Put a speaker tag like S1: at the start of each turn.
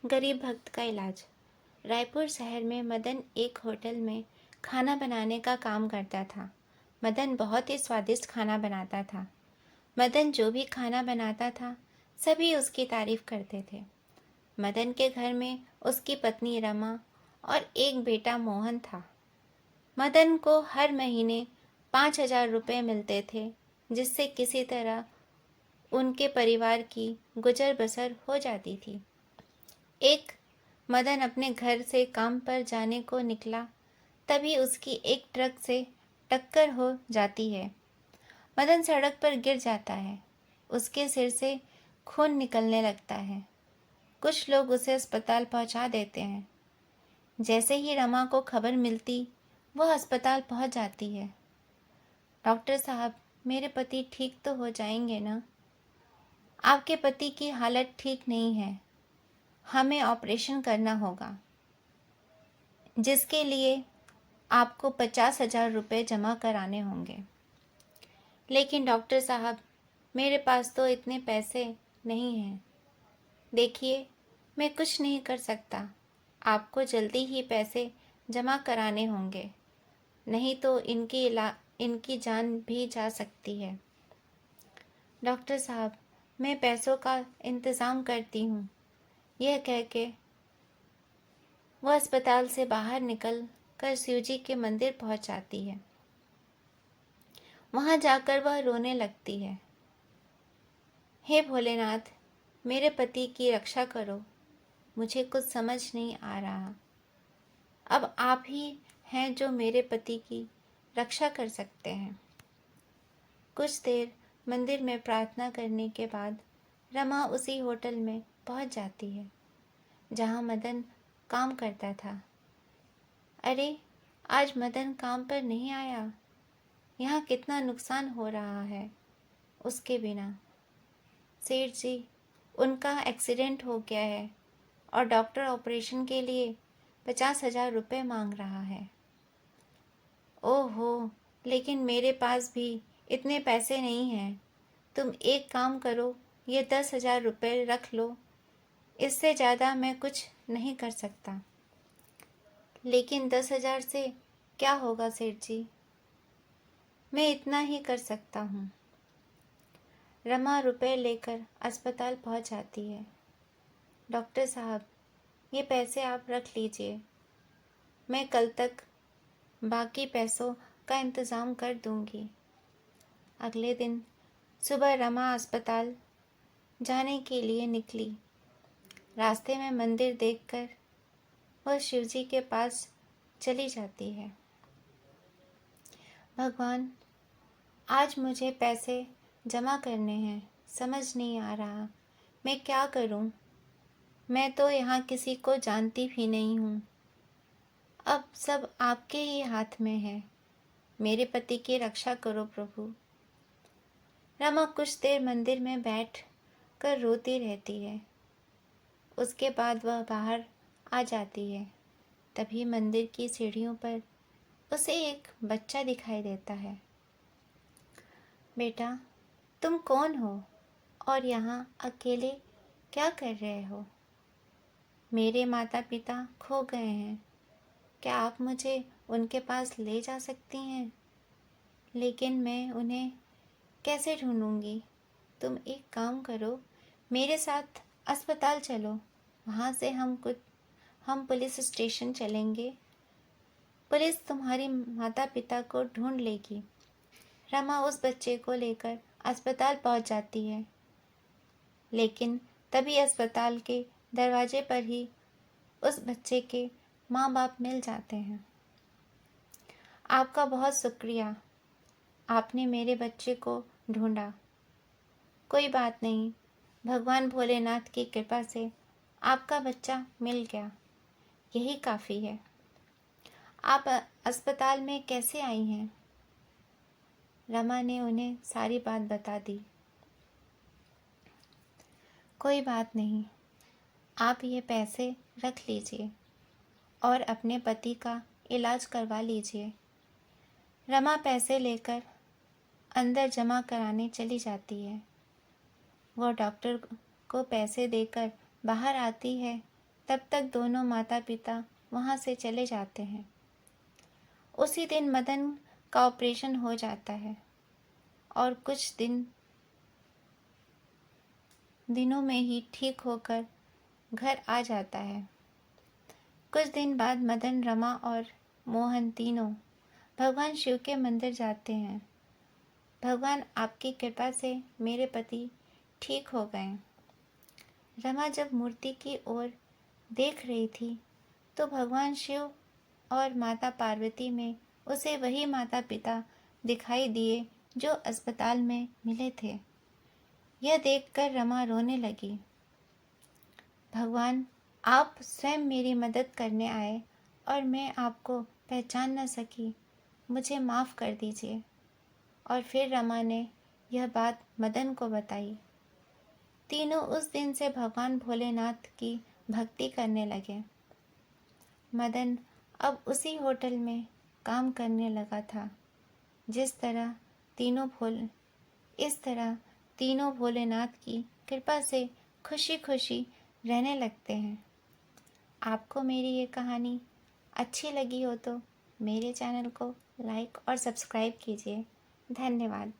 S1: गरीब भक्त का इलाज। रायपुर शहर में मदन एक होटल में खाना बनाने का काम करता था। मदन बहुत ही स्वादिष्ट खाना बनाता था। मदन जो भी खाना बनाता था, सभी उसकी तारीफ करते थे। मदन के घर में उसकी पत्नी रमा और एक बेटा मोहन था। मदन को हर महीने 5,000 रुपये मिलते थे, जिससे किसी तरह उनके परिवार की गुजर बसर हो जाती थी। एक मदन अपने घर से काम पर जाने को निकला, तभी उसकी एक ट्रक से टक्कर हो जाती है। मदन सड़क पर गिर जाता है। उसके सिर से खून निकलने लगता है। कुछ लोग उसे अस्पताल पहुंचा देते हैं। जैसे ही रमा को खबर मिलती, वह अस्पताल पहुंच जाती है। डॉक्टर साहब, मेरे पति ठीक तो हो जाएंगे ना? आपके पति की हालत ठीक नहीं है, हमें ऑपरेशन करना होगा, जिसके लिए आपको 50,000 रुपये जमा कराने होंगे। लेकिन डॉक्टर साहब, मेरे पास तो इतने पैसे नहीं हैं। देखिए, मैं कुछ नहीं कर सकता। आपको जल्दी ही पैसे जमा कराने होंगे, नहीं तो इनकी जान भी जा सकती है। डॉक्टर साहब, मैं पैसों का इंतज़ाम करती हूँ। यह कह के वह अस्पताल से बाहर निकल कर शिवजी के मंदिर पहुँच जाती है। वहाँ जाकर वह रोने लगती है। हे भोलेनाथ, मेरे पति की रक्षा करो। मुझे कुछ समझ नहीं आ रहा। अब आप ही हैं जो मेरे पति की रक्षा कर सकते हैं। कुछ देर मंदिर में प्रार्थना करने के बाद रमा उसी होटल में पहुंच जाती है जहां मदन काम करता था। अरे, आज मदन काम पर नहीं आया। यहाँ कितना नुकसान हो रहा है उसके बिना। सेठ जी, उनका एक्सीडेंट हो गया है और डॉक्टर ऑपरेशन के लिए 50,000 रुपये मांग रहा है। ओहो, लेकिन मेरे पास भी इतने पैसे नहीं हैं। तुम एक काम करो, ये 10,000 रुपये रख लो। इससे ज़्यादा मैं कुछ नहीं कर सकता। लेकिन 10,000 से क्या होगा सेठ जी? मैं इतना ही कर सकता हूँ। रमा रुपए लेकर अस्पताल पहुँच जाती है। डॉक्टर साहब, ये पैसे आप रख लीजिए। मैं कल तक बाकी पैसों का इंतज़ाम कर दूंगी। अगले दिन सुबह रमा अस्पताल जाने के लिए निकली। रास्ते में मंदिर देखकर वह शिवजी के पास चली जाती है। भगवान, आज मुझे पैसे जमा करने हैं। समझ नहीं आ रहा मैं क्या करूं। मैं तो यहाँ किसी को जानती भी नहीं हूँ। अब सब आपके ही हाथ में है। मेरे पति की रक्षा करो प्रभु। रमा कुछ देर मंदिर में बैठ कर रोती रहती है। उसके बाद वह बाहर आ जाती है। तभी मंदिर की सीढ़ियों पर उसे एक बच्चा दिखाई देता है। बेटा, तुम कौन हो और यहाँ अकेले क्या कर रहे हो? मेरे माता पिता खो गए हैं। क्या आप मुझे उनके पास ले जा सकती हैं? लेकिन मैं उन्हें कैसे ढूंढूंगी? तुम एक काम करो, मेरे साथ अस्पताल चलो। वहाँ से हम पुलिस स्टेशन चलेंगे। पुलिस तुम्हारी माता पिता को ढूंढ लेगी। रमा उस बच्चे को लेकर अस्पताल पहुंच जाती है। लेकिन तभी अस्पताल के दरवाजे पर ही उस बच्चे के माँ बाप मिल जाते हैं। आपका बहुत शुक्रिया, आपने मेरे बच्चे को ढूंढा। कोई बात नहीं, भगवान भोलेनाथ की कृपा से आपका बच्चा मिल गया, यही काफ़ी है। आप अस्पताल में कैसे आई हैं? रमा ने उन्हें सारी बात बता दी। कोई बात नहीं, आप ये पैसे रख लीजिए और अपने पति का इलाज करवा लीजिए। रमा पैसे लेकर अंदर जमा कराने चली जाती है। वो डॉक्टर को पैसे देकर बाहर आती है तब तक दोनों माता पिता वहाँ से चले जाते हैं। उसी दिन मदन का ऑपरेशन हो जाता है और कुछ दिनों में ही ठीक होकर घर आ जाता है। कुछ दिन बाद मदन, रमा और मोहन तीनों भगवान शिव के मंदिर जाते हैं। भगवान, आपकी कृपा से मेरे पति ठीक हो गए। रमा जब मूर्ति की ओर देख रही थी तो भगवान शिव और माता पार्वती में उसे वही माता पिता दिखाई दिए जो अस्पताल में मिले थे। यह देखकर रमा रोने लगी। भगवान, आप स्वयं मेरी मदद करने आए और मैं आपको पहचान न सकी, मुझे माफ़ कर दीजिए। और फिर रमा ने यह बात मदन को बताई। तीनों उस दिन से भगवान भोलेनाथ की भक्ति करने लगे। मदन अब उसी होटल में काम करने लगा था। इस तरह तीनों भोलेनाथ की कृपा से खुशी खुशी रहने लगते हैं। आपको मेरी ये कहानी अच्छी लगी हो तो मेरे चैनल को लाइक और सब्सक्राइब कीजिए। धन्यवाद।